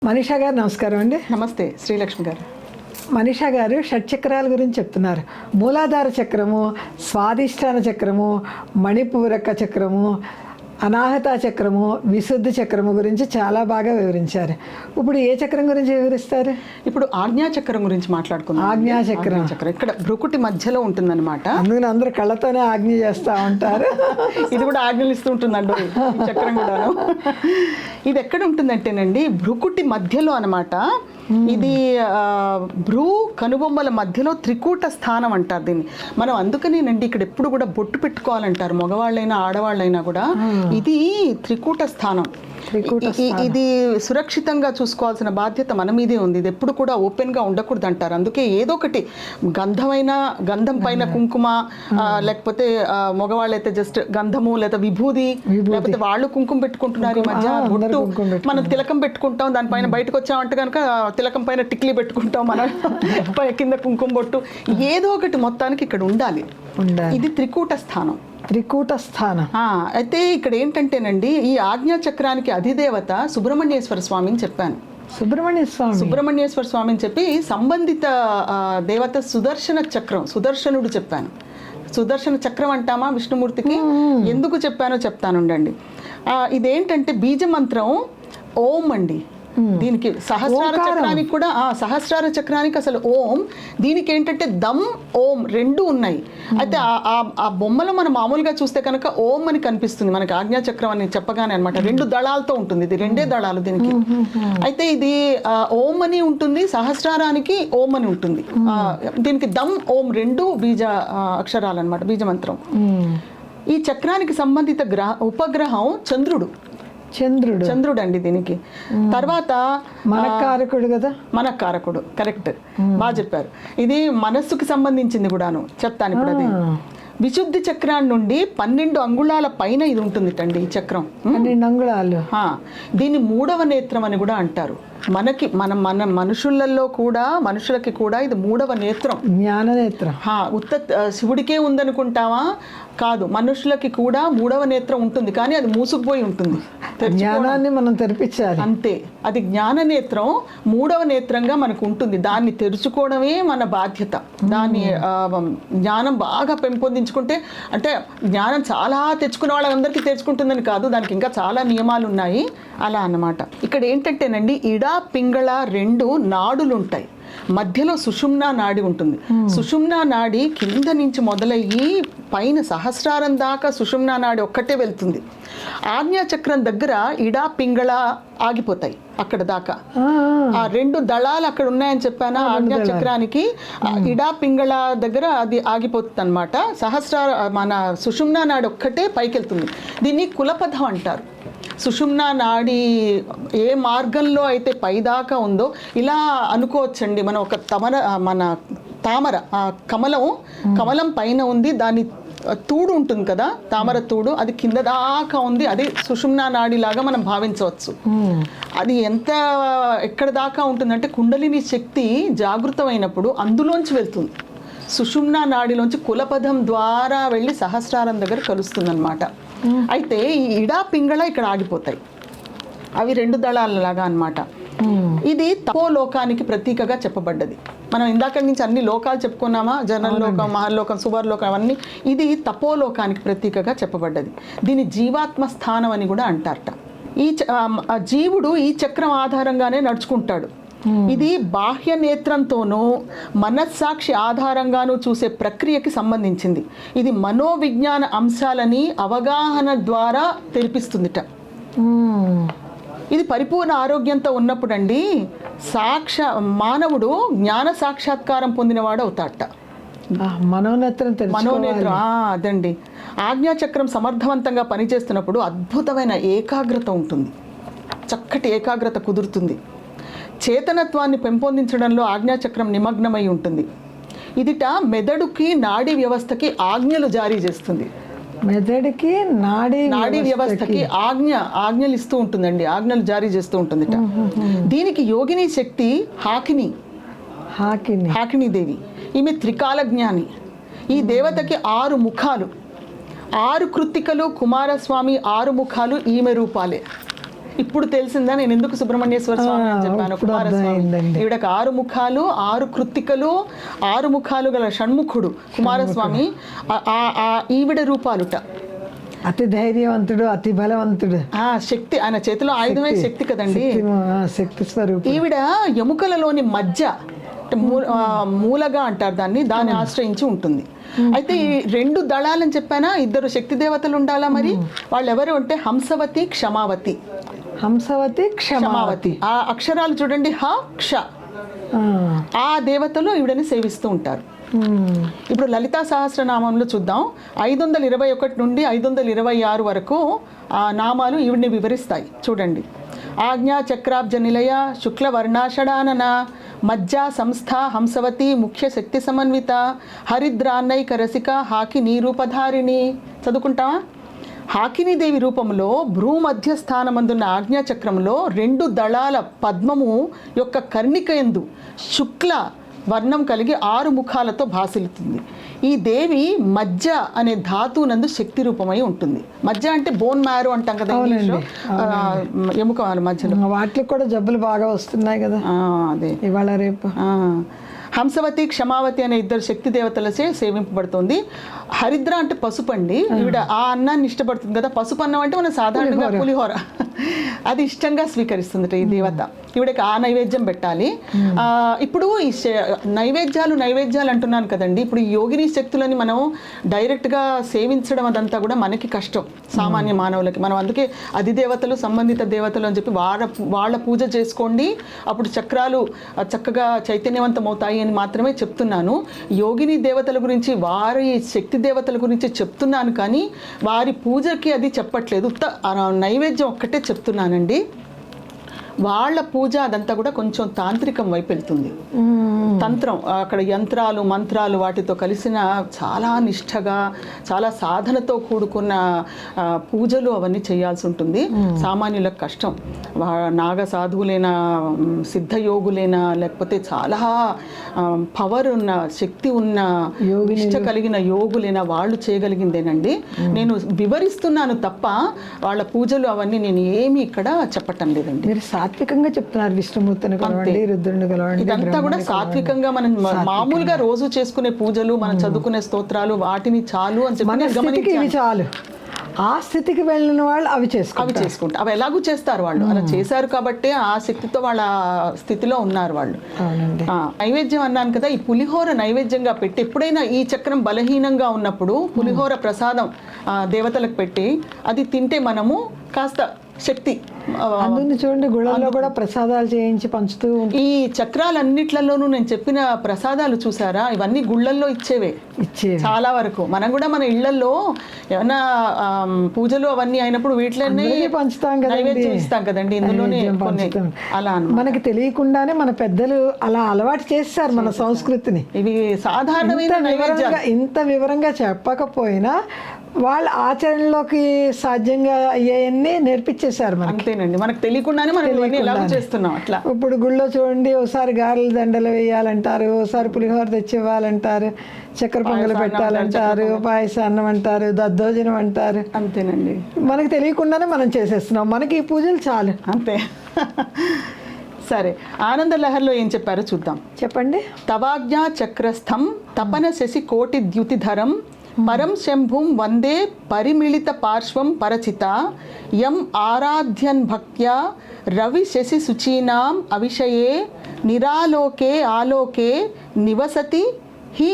మనీషా గారు నమస్కారం అండి. నమస్తే శ్రీలక్ష్మి గారు. మనీషా గారు షట్చక్రాల గురించి చెప్తున్నారు. మూలాధార చక్రము, స్వాదిష్టాన చక్రము, మణిపూరక చక్రము, అనాహత చక్రము, విశుద్ధి చక్రము గురించి చాలా బాగా వివరించారు. ఇప్పుడు ఏ చక్రం గురించి వివరిస్తారు? ఇప్పుడు ఆజ్ఞా చక్రం గురించి మాట్లాడుకుందాం. ఆజ్ఞా చక్రం ఇక్కడ భ్రుకుటి మధ్యలో ఉంటుందన్నమాట. అందుకని అందరూ కళ్ళతోనే ఆజ్ఞ చేస్తూ ఉంటారు. ఇది కూడా ఆజ్ఞలు ఇస్తూ ఉంటుందండి ఈ చక్రం కూడాను. ఇది ఎక్కడ ఉంటుందంటేనండి భ్రుకుటి మధ్యలో అనమాట. ఇది భ్రూ కనుబొమ్మల మధ్యలో త్రికూట స్థానం అంటారు దీన్ని. మనం అందుకనేనండి ఇక్కడ ఎప్పుడు కూడా బొట్టు పెట్టుకోవాలంటారు, మగవాళ్ళైనా ఆడవాళ్ళైనా కూడా. ఇది త్రికూట స్థానం. ఇది సురక్షితంగా చూసుకోవాల్సిన బాధ్యత మన మీదే ఉంది. ఇది ఎప్పుడు కూడా ఓపెన్గా ఉండకూడదు అంటారు. అందుకే ఏదో ఒకటి గంధం పైన కుంకుమ, లేకపోతే మగవాళ్ళు అయితే జస్ట్ గంధము లేదా విభూది, లేకపోతే వాళ్ళు కుంకుమ పెట్టుకుంటున్నారు ఈ మధ్య. బొట్టు మనం తిలకం పెట్టుకుంటాం, దానిపైన బయటకు వచ్చామంటే కనుక తిలకం పైన టిక్లీ పెట్టుకుంటాం, మన కింద కుంకుమ బొట్టు, ఏదో ఒకటి మొత్తానికి ఇక్కడ ఉండాలి. ఇది త్రికూట స్థానం. త్రికూట స్థానం. అయితే ఇక్కడ ఏంటంటేనండి, ఈ ఆజ్ఞా చక్రానికి అధిదేవత సుబ్రహ్మణ్యేశ్వర స్వామి అని చెప్పాను. సుబ్రహ్మణ్యేశ్వర స్వామి అని చెప్పి సంబంధిత దేవత సుదర్శన చక్రం, సుదర్శనుడు చెప్పాను. సుదర్శన చక్రం అంటామా విష్ణుమూర్తికి? ఎందుకు చెప్పానో చెప్తాను ఉండండి. ఇదేంటంటే బీజ మంత్రం ఓం అండి. దీనికి సహస్రార చక్రానికి కూడా, సహస్రార చక్రానికి అసలు ఓం, దీనికి ఏంటంటే దమ్ ఓం రెండు ఉన్నాయి. అయితే ఆ బొమ్మలో మనం మామూలుగా చూస్తే కనుక ఓం అని కనిపిస్తుంది మనకి, ఆజ్ఞా చక్రం అని చెప్పగానే అనమాట. రెండు దళాలతో ఉంటుంది, ఇది రెండే దళాలు దీనికి. అయితే ఇది ఓం అని ఉంటుంది, సహస్రారానికి ఓం అని ఉంటుంది. దీనికి దమ్ ఓం రెండు బీజ అక్షరాలు అనమాట, బీజ మంత్రం. ఈ చక్రానికి సంబంధిత ఉపగ్రహం చంద్రుడు అండి దీనికి. తర్వాత మనకారకుడు కదా, మనకారకుడు, కరెక్ట్, బాగా చెప్పారు. ఇది మనస్సుకి సంబంధించింది కూడాను, చెప్తాను ఇప్పుడు. అది విశుద్ధి చక్రాన్ని నుండి 12 అంగుళాల పైన ఇది ఉంటుంది అండి ఈ చక్రం. 12 అంగుళాలు. దీన్ని మూడవ నేత్రం అని కూడా అంటారు. మన మనుషులకి కూడా ఇది మూడవ నేత్రం, జ్ఞాన నేత్రం. శివుడికే ఉందనుకుంటావా? కాదు, మనుషులకి కూడా మూడవ నేత్రం ఉంటుంది, కానీ అది మూసుకుపోయి ఉంటుంది. జ్ఞానాన్ని మనం తెరిపించాలి అంతే. అది జ్ఞాన నేత్రం మూడవ నేత్రంగా మనకు ఉంటుంది. దాన్ని తెరుచుకోవడమే మన బాధ్యత. దాన్ని జ్ఞానం బాగా పెంపొందించుకుంటే, అంటే జ్ఞానం చాలా తెచ్చుకున్న వాళ్ళందరికీ తెచ్చుకుంటుందని కాదు, దానికి ఇంకా చాలా నియమాలు ఉన్నాయి. అలా అన్నమాట. ఇక్కడ ఏంటంటేనండి, ఇడా పింగళ 2 నాడులు ఉంటాయి. మధ్యలో సుషుమ్నా నాడి ఉంటుంది. సుషుమ్నా నాడి కింద నుంచి మొదలయ్యి పైన సహస్రారం దాకా సుషుమ్నా నాడి ఒక్కటే వెళ్తుంది. ఆజ్ఞా చక్రం దగ్గర ఇడా పింగళ ఆగిపోతాయి అక్కడ దాకా. ఆ 2 దళాలు అక్కడ ఉన్నాయని చెప్పాను. ఆజ్ఞా చక్రానికి ఇడా పింగళ దగ్గర అది ఆగిపోతుంది అనమాట. మన సుషుమ్నా నాడి ఒక్కటే పైకి వెళ్తుంది. దీన్ని కులపథం అంటారు. సుషుమ్నా నాడి ఏ మార్గంలో అయితే పైదాకా ఉందో, ఇలా అనుకోవచ్చండి. మనం ఒక తామర కమలం పైన ఉంది, దాని తూడు ఉంటుంది కదా, తామర తూడు, అది కింద దాకా ఉంది. అది సుషుమ్నా నాడి లాగా మనం భావించవచ్చు. అది ఎక్కడ దాకా ఉంటుందంటే, కుండలిని శక్తి జాగృతమైనప్పుడు అందులోంచి వెళ్తుంది. సుషుమ్నా నాడిలోంచి కులపథం ద్వారా వెళ్ళి సహస్రారం దగ్గర కలుస్తుంది అనమాట. అయితే ఈ ఇడా పింగళ ఇక్కడ ఆగిపోతాయి. అవి 2 దళాలలాగా అనమాట. ఇది తపోలోకానికి ప్రతీకగా చెప్పబడ్డది. మనం ఇందాక నుంచి అన్ని లోకాలు చెప్పుకున్నామా, జనలోకం, మహర్లోకం, సువర్లోకం, అవన్నీ. ఇది తపోలోకానికి ప్రతీకగా చెప్పబడ్డది. దీని జీవాత్మ స్థానం అని కూడా అంటారట. జీవుడు ఈ చక్రం ఆధారంగానే నడుచుకుంటాడు. ఇది బాహ్య నేత్రంతోనూ మనస్సాక్షి ఆధారంగానూ చూసే ప్రక్రియకి సంబంధించింది. ఇది మనోవిజ్ఞాన అంశాలని అవగాహన ద్వారా తెలిపిస్తుందిట. ఇది పరిపూర్ణ ఆరోగ్యంతో ఉన్నప్పుడు అండి మానవుడు జ్ఞాన సాక్షాత్కారం పొందినవాడు అవుతాడట. మనోనేత్రం అదండి. ఆజ్ఞాచక్రం సమర్థవంతంగా పనిచేస్తున్నప్పుడు అద్భుతమైన ఏకాగ్రత ఉంటుంది, చక్కటి ఏకాగ్రత కుదురుతుంది. చేతనత్వాన్ని పెంపొందించడంలో ఆజ్ఞాచక్రం నిమగ్నమై ఉంటుంది. ఇదిట మెదడుకి నాడీ వ్యవస్థకి ఆజ్ఞలు జారీ చేస్తుంది. మెదడుకి నాడీ వ్యవస్థకి ఆజ్ఞలు ఇస్తూ ఉంటుందండి, ఆజ్ఞలు జారీ చేస్తూ ఉంటుంది. దీనికి యోగిని శక్తి హాకినీదేవి. ఈమె త్రికాల జ్ఞాని. ఈ దేవతకి 6 ముఖాలు, 6 కృత్తికలు, కుమారస్వామి 6 ముఖాలు ఈమె రూపాలే. ఇప్పుడు తెలిసిందా నేను ఎందుకు సుబ్రహ్మణ్యేశ్వర స్వామి అని చెప్పాను? ఇప్పుడు కుమారస్వామి. అర్థమైందండి. ఈవిడకు 6 ముఖాలు, 6 కృత్తికలు, 6 ముఖాలు గల షణ్ముఖుడు కుమారస్వామి. ఈవిడ రూపాలుట. అతి ధైర్యవంతుడు, అతి బలవంతుడు. శక్తి, ఆయన చేతిలో ఆయుధమే శక్తి కదండి. శక్తి స్వరూపం. ఈవిడ ఎముకలలోని మధ్య అంటే మూలగా అంటారు దాన్ని ఆశ్రయించి ఉంటుంది. అయితే ఈ 2 దళాలని చెప్పానా, 2 శక్తి దేవతలు ఉండాలా మరి. వాళ్ళు ఎవరు అంటే హంసవతి, క్షమావతి. హంసవతి, క్షమావతి. ఆ అక్షరాలు చూడండి, హ క్ష. ఆ దేవతలు ఈవిడని సేవిస్తూ ఉంటారు. ఇప్పుడు లలితా సహస్రనామంలో చూద్దాం. 521 నుండి 526 వరకు ఆ నామాలు ఈవిడిని వివరిస్తాయి. చూడండి. ఆజ్ఞా చక్రాబ్జ నిలయ, శుక్ల వర్ణాషడానన, మజ్జా సంస్థ, హంసవతి, ముఖ్య శక్తి సమన్విత, హరిద్రాన్నైక రసిక, హాకినీ రూపధారిణి. చదువుకుంటావా? హాకినీదేవి రూపంలో భ్రూమధ్య స్థానమందున్న ఆజ్ఞాచక్రంలో 2 దళాల పద్మము యొక్క కర్ణికయందు శుక్ల వర్ణం కలిగి 6 ముఖాలతో భాసిల్లుతుంది. ఈ దేవి మజ్జ అనే ధాతువునందు శక్తి రూపమై ఉంటుంది. మజ్జ అంటే బోన్ మ్యారో అంటాం కదా ఇంగ్లీష్లో, ఎముక మధ్యలో. వాటికి కూడా జబ్బులు బాగా వస్తున్నాయి కదా అదే ఇవాళ రేపు. హంసవతి, క్షమావతి అనే 2 శక్తి దేవతలచే సేవింపబడుతుంది. హరిద్ర అంటే పసుపు అండి. ఈవిడ ఆ అన్నాన్ని ఇష్టపడుతుంది కదా. పసుపు అన్నం అంటే మనం సాధారణంగా పులిహోర, అది ఇష్టంగా స్వీకరిస్తుంది ఈ దేవత. ఈవిడకి ఆ నైవేద్యం పెట్టాలి. ఇప్పుడు ఈ నైవేద్యాలు అంటున్నాను కదండి. ఇప్పుడు ఈ యోగిని శక్తులని మనం డైరెక్ట్గా సేవించడం అదంతా కూడా మనకి కష్టం, సామాన్య మానవులకి. మనం అందుకే అధిదేవతలు, సంబంధిత దేవతలు అని చెప్పి వాళ్ళ పూజ చేసుకోండి, అప్పుడు చక్రాలు చక్కగా చైతన్యవంతం అవుతాయి అని మాత్రమే చెప్తున్నాను. యోగిని దేవతల గురించి, వారి శక్తి దేవతల గురించి చెప్తున్నాను, కానీ వారి పూజకి అది చెప్పట్లేదు. నైవేద్యం ఒక్కటే చెప్తున్నానండి. వాళ్ళ పూజ అదంతా కూడా కొంచెం తాంత్రికం వైపు వెళ్తుంది. తంత్రం, అక్కడ యంత్రాలు, మంత్రాలు వాటితో కలిసిన చాలా నిష్ఠగా, చాలా సాధనతో కూడుకున్న పూజలు అవన్నీ చేయాల్సి ఉంటుంది. సామాన్యులకు కష్టం. నాగ సాధువులైన, సిద్ధయోగులైన, లేకపోతే చాలా పవర్ ఉన్న, శక్తి ఉన్న, నిష్ఠ కలిగిన యోగులైన వాళ్ళు చేయగలిగిందేనండి. నేను వివరిస్తున్నాను తప్ప వాళ్ళ పూజలు అవన్నీ నేను ఏమి ఇక్కడ చెప్పటం లేదండి. మీరు సాత్వికంగా చెప్తున్నారు. విష్ణుమూర్తిని కలవండి, రుద్రుని కలవండి. ఇదంతా కూడా సాత్వికంగా మనం మామూలుగా రోజు చేసుకునే పూజలు, మనం చదువుకునే స్తోత్రాలు, వాటిని చాలు అని చెప్పి ఇవి చాలు. ఆ స్థితికి వెళ్ళిన వాళ్ళు అవి చేసుకుంటారు. అవి ఎలాగూ చేస్తారు వాళ్ళు. అలా చేశారు కాబట్టి ఆ శక్తితో వాళ్ళ స్థితిలో ఉన్నారు వాళ్ళు. నైవేద్యం అన్నాను కదా, ఈ పులిహోర నైవేద్యంగా పెట్టి, ఎప్పుడైనా ఈ చక్రం బలహీనంగా ఉన్నప్పుడు పులిహోర ప్రసాదం దేవతలకు పెట్టి అది తింటే మనము కాస్త శక్తి అందుని. చూడండి, గుళ్ళల్లో కూడా ప్రసాదాలు చేయించి పంచుతూ. ఈ చక్రాలన్నిట్లలోనూ నేను చెప్పిన ప్రసాదాలు చూసారా, ఇవన్నీ గుళ్ళల్లో ఇచ్చేవే చాలా వరకు. మనం కూడా మన ఇళ్లలో ఏమన్నా పూజలు అవన్నీ అయినప్పుడు వీటిలోనే పంచుతాం కదా, ఇస్తాం కదండి. ఇందులోనే అలా మనకి తెలియకుండానే మన పెద్దలు అలా అలవాటు చేస్తారు మన సంస్కృతిని. ఇవి సాధారణమైన ఇంత వివరంగా చెప్పకపోయినా వాళ్ళ ఆచరణలోకి సాధ్యంగా అయ్యాయన్నీ నేర్పించేశారు మనకి. అంతేనండి, మనకు తెలియకుండానే మనం ఇవన్నీ ఎలా చేస్తున్నాం అట్లా. ఇప్పుడు గుళ్ళో చూడండి, ఒకసారి గారెల దండలు వేయాలంటారు, ఒకసారి పులిహోర తెచ్చి ఇవ్వాలంటారు, చక్కెర పొంగలు పెట్టాలంటారు, పాయసం అన్నం అంటారు, దద్దోజనం అంటారు. అంతేనండి, మనకు తెలియకుండానే మనం చేసేస్తున్నాం. మనకి ఈ పూజలు చాలు. అంతే. సరే, ఆనంద లహర్లో ఏం చెప్పారో చూద్దాం. చెప్పండి. తవాజ్ఞా చక్రస్థం తపన శశి కోటి ద్యుతిధరం పరం శంభుం వందే పరిమిళిత పార్శ్వం పరచిత యం ఆరాధ్యన్ భక్త్యా రవి శశి శుచీనాం అవిషయే నిరాలోకే ఆలోకే నివసతి హి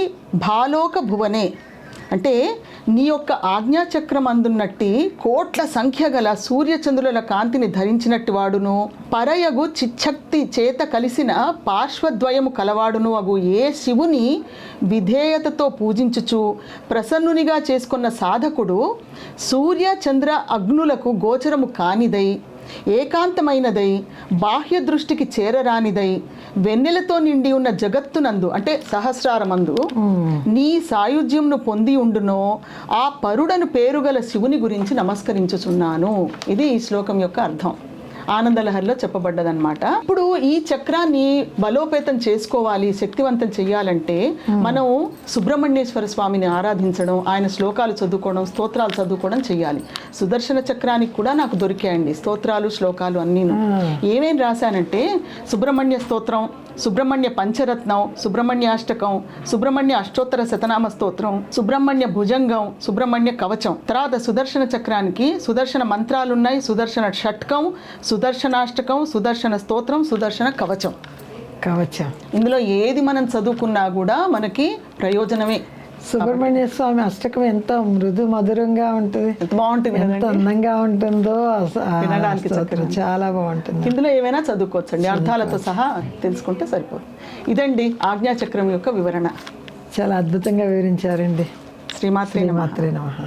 భాలోక భువనే. అంటే నీ యొక్క ఆజ్ఞాచక్రం అందున్నట్టి కోట్ల సంఖ్య గల సూర్యచంద్రుల కాంతిని ధరించినట్టు వాడును, పరయగు చిచ్చక్తి చేత కలిసిన పార్శ్వద్వయము కలవాడును అగు ఏ శివుని విధేయతతో పూజించుచు ప్రసన్నునిగా చేసుకున్న సాధకుడు సూర్య చంద్ర అగ్నులకు గోచరము కానిదై, ఏకాంతమైనదై, బాహ్య దృష్టికి చేరరానిదై, వెన్నెలతో నిండి ఉన్న జగత్తునందు అంటే సహస్రారమందు నీ సాయుధ్యంను పొంది ఉండునో ఆ పరుడను పేరుగల శివుని గురించి నమస్కరించుచున్నాను. ఇది ఈ శ్లోకం యొక్క అర్థం. ఆనందలహరిలో చెప్పబడ్డదన్నమాట. ఇప్పుడు ఈ చక్రాన్ని బలోపేతం చేసుకోవాలి, శక్తివంతం చేయాలంటే మనం సుబ్రహ్మణ్యేశ్వర స్వామిని ఆరాధించడం, ఆయన శ్లోకాలు చదువుకోవడం, స్తోత్రాలు చదువుకోవడం చేయాలి. సుదర్శన చక్రానికి కూడా నాకు దొరికాయండి స్తోత్రాలు, శ్లోకాలు అన్నీ. ఏమేం రాశానంటే సుబ్రహ్మణ్య స్తోత్రం, సుబ్రహ్మణ్య పంచరత్నం, సుబ్రహ్మణ్యాష్టకం, సుబ్రహ్మణ్య అష్టోత్తర శతనామ స్తోత్రం, సుబ్రహ్మణ్య భుజంగం, సుబ్రహ్మణ్య కవచం. తర్వాత సుదర్శన చక్రానికి సుదర్శన మంత్రాలు ఉన్నాయి, సుదర్శన షట్కం, సుదర్శనాష్టకం, సుదర్శన స్తోత్రం, సుదర్శన కవచం. ఇందులో ఏది మనం చదువుకున్నా కూడా మనకి ప్రయోజనమే. సుబ్రహ్మణ్య స్వామి అష్టకం ఎంత మృదు మధురంగా ఉంటుంది, ఎంత బాగుంటుంది, ఎంత అందంగా ఉంటుందో, వినడానికి చాలా బాగుంటుంది. ఇందులో ఏమైనా చదువుకోవచ్చండి, అర్థాలతో సహా తెలుసుకుంటే సరిపోదు. ఇదండి ఆజ్ఞాచక్రం యొక్క వివరణ. చాలా అద్భుతంగా వివరించారండి. శ్రీమాత్రే నమః. నమః.